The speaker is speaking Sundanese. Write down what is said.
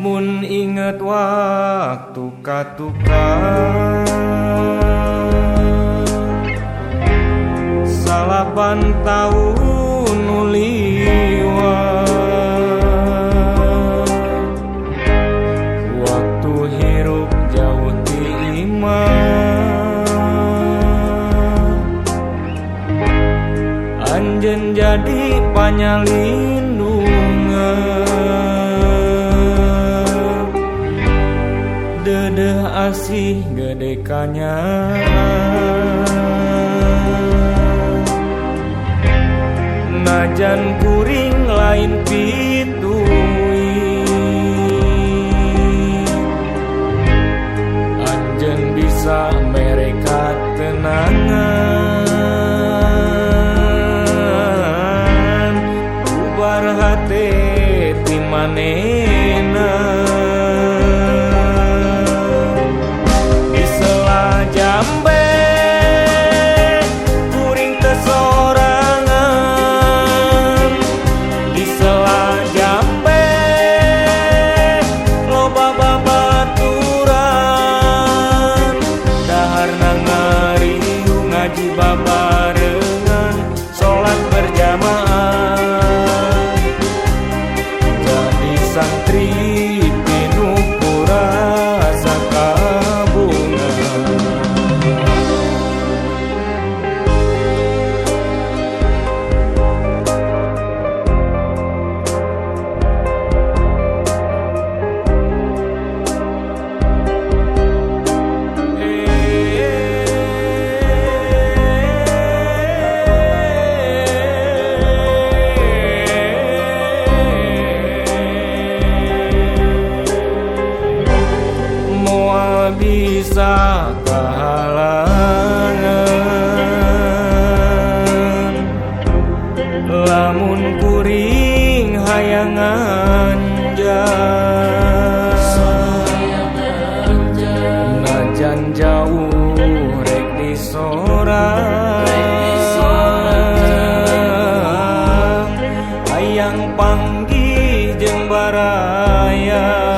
Mun inget waktu katuka salapan tahun nu liwat, waktu hirup jauh ti imah, anjeun jadi panyalindungan. Dedeh asih gede kanyaan, najan kuring lain pituih, anjeun bisa mereka tenangan, ubar hate ti manehna. Jambe kuring teu sorangan, di sela jambe loba babaturan, daharna ngariung ngaji babarengan, sholat berjamaah, jadi santri pinu kurasa kabungan. Bisa kahalangan lamun kuring hayang anjan, najan jauh rek disorang, hayang panggih jeung baraya.